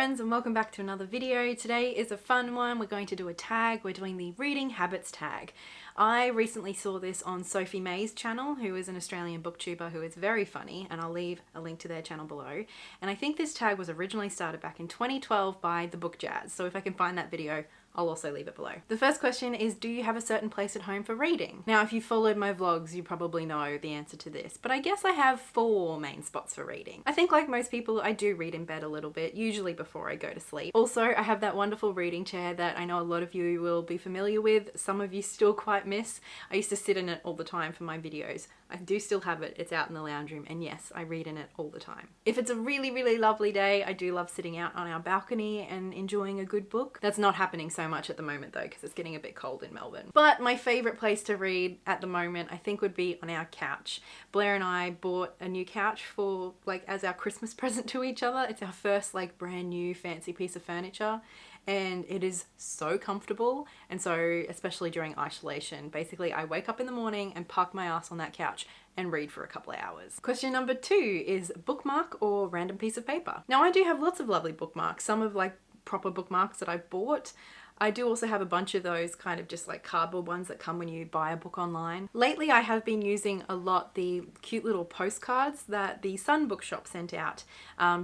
friends, and welcome back to another video. Today is a fun one. We're going to do a tag. We're doing the reading habits tag. I recently saw this on Sophie Maie's channel, who is an Australian booktuber who is very funny, and I'll leave a link to their channel below. And I think this tag was originally started back in 2012 by TheBookJazz, so if I can find that video, I'll also leave it below. The first question is, do you have a certain place at home for reading? Now, if you followed my vlogs, you probably know the answer to this, but I guess I have 4 main spots for reading. I think like most people, I do read in bed a little bit, usually before I go to sleep. Also, I have that wonderful reading chair that I know a lot of you will be familiar with, some of you still quite miss. I used to sit in it all the time for my videos. I do still have it, it's out in the lounge room, and yes, I read in it all the time. If it's a really lovely day, I do love sitting out on our balcony and enjoying a good book. That's not happening so much at the moment though, because it's getting a bit cold in Melbourne. But my favourite place to read at the moment, I think, would be on our couch. Blair and I bought a new couch for, like, as our Christmas present to each other. It's our first, like, brand new fancy piece of furniture. And it is so comfortable, and so especially during isolation, basically I wake up in the morning and park my ass on that couch and read for a couple of hours. Question number 2 is bookmark or random piece of paper. Now, I do have lots of lovely bookmarks, some of like proper bookmarks that I've bought. I do also have a bunch of those kind of just like cardboard ones that come when you buy a book online. Lately I have been using a lot the cute little postcards that the Sun bookshop sent out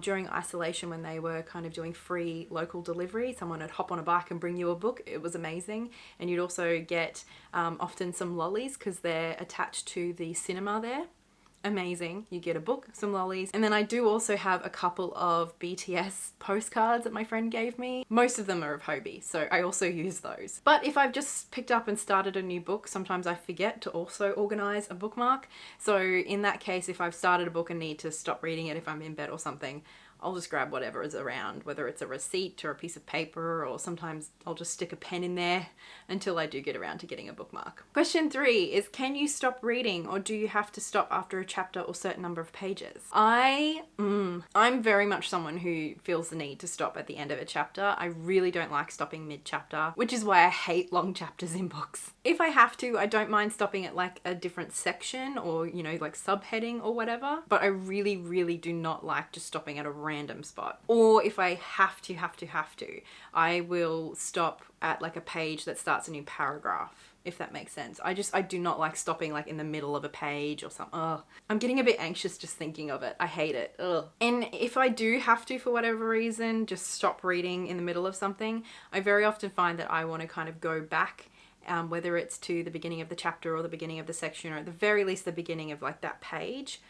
during isolation when they were kind of doing free local delivery. Someone would hop on a bike and bring you a book. It was amazing. And you'd also get often some lollies because they're attached to the cinema there. Amazing. You get a book, some lollies, and then I do also have a couple of BTS postcards that my friend gave me. Most of them are of Hobie, so I also use those. But if I've just picked up and started a new book, sometimes I forget to also organize a bookmark. So in that case, if I've started a book and need to stop reading it if I'm in bed or something, I'll just grab whatever is around, whether it's a receipt or a piece of paper, or sometimes I'll just stick a pen in there until I do get around to getting a bookmark. Question 3 is, can you stop reading, or do you have to stop after a chapter or certain number of pages? I'm very much someone who feels the need to stop at the end of a chapter. I really don't like stopping mid-chapter, which is why I hate long chapters in books. If I have to, I don't mind stopping at like a different section or, you know, like subheading or whatever, but I really do not like just stopping at a random spot. Or if I have to, I will stop at like a page that starts a new paragraph, if that makes sense. I do not like stopping like in the middle of a page or something. Ugh. I'm getting a bit anxious just thinking of it. I hate it. Ugh. And if I do have to, for whatever reason, just stop reading in the middle of something, I very often find that I want to kind of go back, whether it's to the beginning of the chapter or the beginning of the section, or at the very least the beginning of like that page.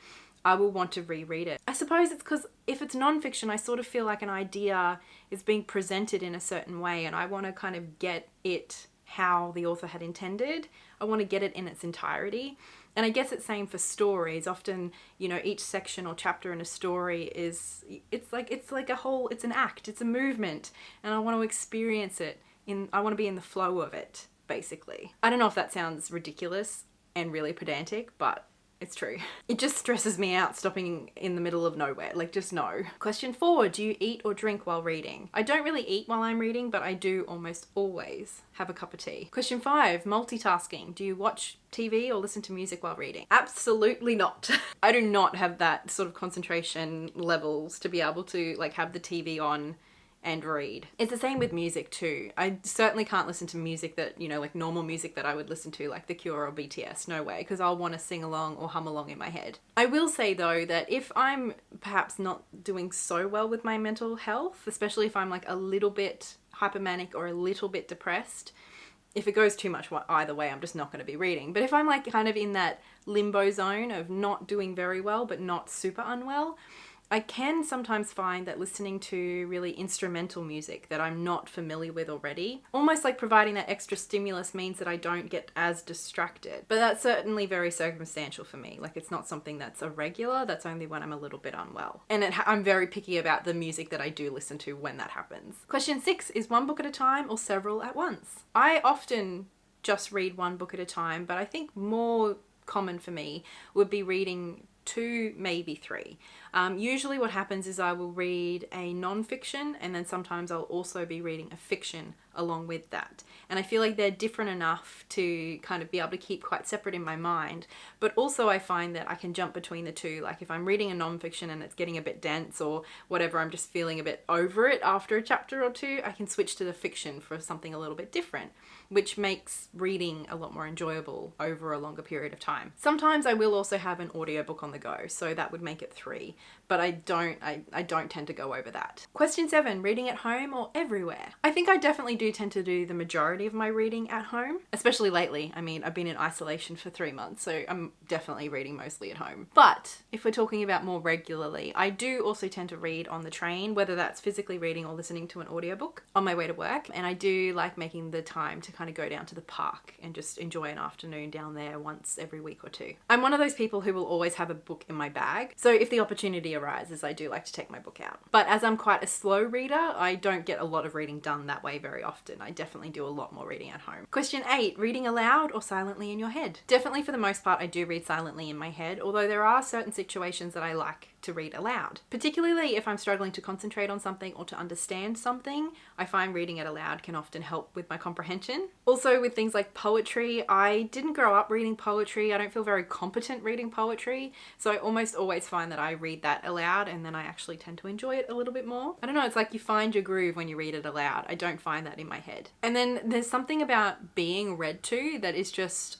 I will want to reread it. I suppose it's because if it's non-fiction, I sort of feel like an idea is being presented in a certain way, and I want to kind of get it how the author had intended. I want to get it in its entirety. And I guess it's same for stories. Often, you know, each section or chapter in a story is, it's like a whole, it's an act, it's a movement, and I want to experience it I want to be in the flow of it, basically. I don't know if that sounds ridiculous and really pedantic, but it's true. It just stresses me out stopping in the middle of nowhere, like just no. Question 4, do you eat or drink while reading? I don't really eat while I'm reading, but I do almost always have a cup of tea. Question 5, multitasking. Do you watch TV or listen to music while reading? Absolutely not. I do not have that sort of concentration levels to be able to like have the TV on and read. It's the same with music too. I certainly can't listen to music that, you know, like normal music that I would listen to, like The Cure or BTS. No way, because I'll want to sing along or hum along in my head. I will say though that if I'm perhaps not doing so well with my mental health, especially if I'm like a little bit hypomanic or a little bit depressed, if it goes too much either way, I'm just not going to be reading. But if I'm like kind of in that limbo zone of not doing very well but not super unwell, I can sometimes find that listening to really instrumental music that I'm not familiar with already, almost like providing that extra stimulus, means that I don't get as distracted. But that's certainly very circumstantial for me. Like, it's not something that's a regular, that's only when I'm a little bit unwell. And I'm very picky about the music that I do listen to when that happens. Question 6 is one book at a time or several at once? I often just read one book at a time, but I think more common for me would be reading 2, maybe 3. Usually what happens is I will read a non-fiction, and then sometimes I'll also be reading a fiction along with that. And I feel like they're different enough to kind of be able to keep quite separate in my mind. But also I find that I can jump between the two. Like if I'm reading a non-fiction and it's getting a bit dense or whatever, I'm just feeling a bit over it after a chapter or two, I can switch to the fiction for something a little bit different, which makes reading a lot more enjoyable over a longer period of time. Sometimes I will also have an audiobook on the go, so that would make it 3, but I don't tend to go over that. Question 7, reading at home or everywhere? I think I definitely do tend to do the majority of my reading at home, especially lately. I mean, I've been in isolation for 3 months, so I'm definitely reading mostly at home. But if we're talking about more regularly, I do also tend to read on the train, whether that's physically reading or listening to an audiobook on my way to work. And I do like making the time to kind of go down to the park and just enjoy an afternoon down there once every week or two. I'm one of those people who will always have a book in my bag, so if the opportunity arises, I do like to take my book out. But as I'm quite a slow reader, I don't get a lot of reading done that way very often. I definitely do a lot more reading at home. Question 8, reading aloud or silently in your head? Definitely for the most part, I do read silently in my head, although there are certain situations that I like to read aloud. Particularly if I'm struggling to concentrate on something or to understand something, I find reading it aloud can often help with my comprehension. Also with things like poetry, I didn't grow up reading poetry. I don't feel very competent reading poetry, so I almost always find that I read that aloud and then I actually tend to enjoy it a little bit more. I don't know, it's like you find your groove when you read it aloud. I don't find that in my head. And then there's something about being read to that is just,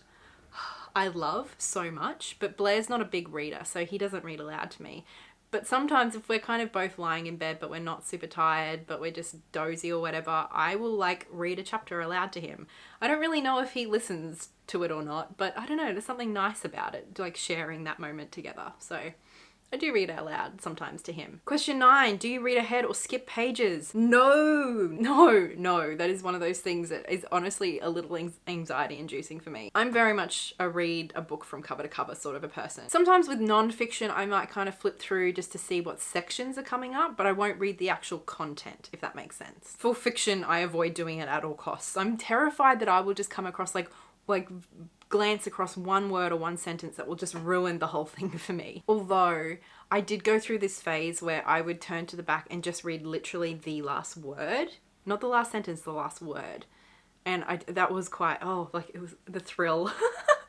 I love so much, but Blair's not a big reader, so he doesn't read aloud to me. But sometimes if we're kind of both lying in bed, but we're not super tired, but we're just dozy or whatever, I will like read a chapter aloud to him. I don't really know if he listens to it or not, but I don't know, there's something nice about it, like sharing that moment together. So I do read out loud sometimes to him. Question 9, do you read ahead or skip pages? No. That is one of those things that is honestly a little anxiety inducing for me. I'm very much read a book from cover to cover sort of a person. Sometimes with non-fiction, I might kind of flip through just to see what sections are coming up, but I won't read the actual content, if that makes sense. For fiction, I avoid doing it at all costs. I'm terrified that I will just come across like glance across one word or one sentence that will just ruin the whole thing for me. Although I did go through this phase where I would turn to the back and just read literally the last word, not the last sentence, the last word. And that was quite, it was the thrill.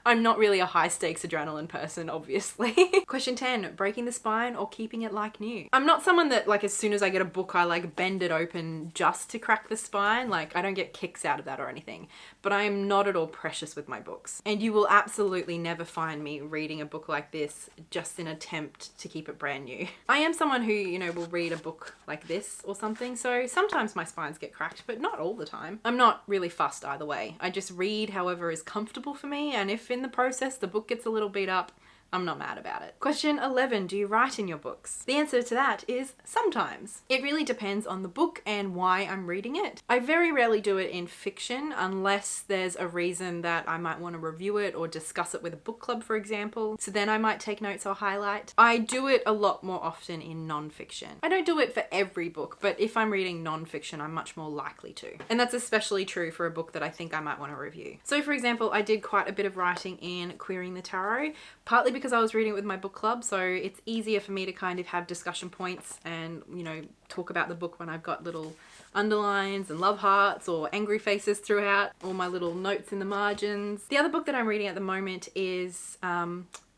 I'm not really a high stakes adrenaline person, obviously. Question 10, breaking the spine or keeping it like new? I'm not someone that like as soon as I get a book, I like bend it open just to crack the spine. Like I don't get kicks out of that or anything, but I am not at all precious with my books. And you will absolutely never find me reading a book like this just in an attempt to keep it brand new. I am someone who, you know, will read a book like this or something. So sometimes my spines get cracked, but not all the time. I'm not really fussed either way. I just read however is comfortable for me. And if in the process the book gets a little beat up, I'm not mad about it. Question 11, do you write in your books? The answer to that is sometimes. It really depends on the book and why I'm reading it. I very rarely do it in fiction unless there's a reason that I might want to review it or discuss it with a book club, for example. So then I might take notes or highlight. I do it a lot more often in non-fiction. I don't do it for every book, but if I'm reading non-fiction, I'm much more likely to. And that's especially true for a book that I think I might want to review. So for example, I did quite a bit of writing in Queering the Tarot, partly because I was reading it with my book club, so it's easier for me to kind of have discussion points and, you know, talk about the book when I've got little underlines and love hearts or angry faces throughout, or my little notes in the margins. The other book that I'm reading at the moment is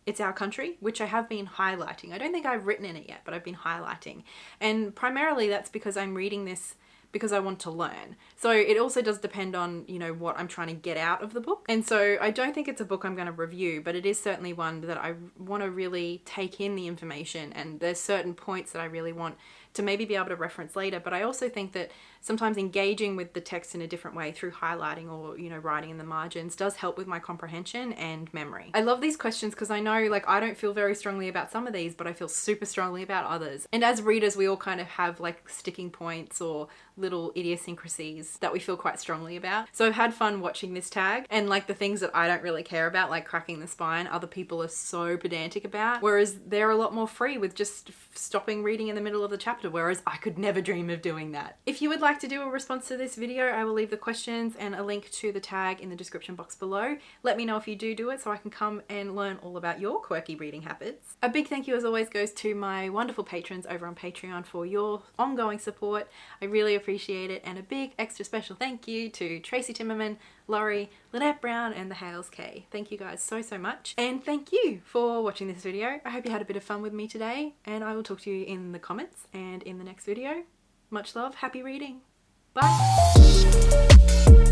It's Our Country, which I have been highlighting. I don't think I've written in it yet, but I've been highlighting. And primarily that's because I'm reading this because I want to learn. So it also does depend on, you know, what I'm trying to get out of the book. And so I don't think it's a book I'm going to review, but it is certainly one that I want to really take in the information, and there's certain points that I really want to maybe be able to reference later. But I also think that sometimes engaging with the text in a different way through highlighting or, you know, writing in the margins does help with my comprehension and memory. I love these questions because I know, like, I don't feel very strongly about some of these, but I feel super strongly about others. And as readers, we all kind of have like sticking points or little idiosyncrasies that we feel quite strongly about. So I've had fun watching this tag, and like the things that I don't really care about, like cracking the spine, other people are so pedantic about, whereas they're a lot more free with just stopping reading in the middle of the chapter chapter, whereas I could never dream of doing that. If you would like to do a response to this video, I will leave the questions and a link to the tag in the description box below. Let me know if you do it so I can come and learn all about your quirky reading habits. A big thank you as always goes to my wonderful patrons over on Patreon for your ongoing support. I really appreciate it, and a big extra special thank you to Tracy Timmerman, Laurie, Lynette Brown and the Hales K. Thank you guys so much, and thank you for watching this video. I hope you had a bit of fun with me today, and I will talk to you in the comments and in the next video. Much love, happy reading, bye!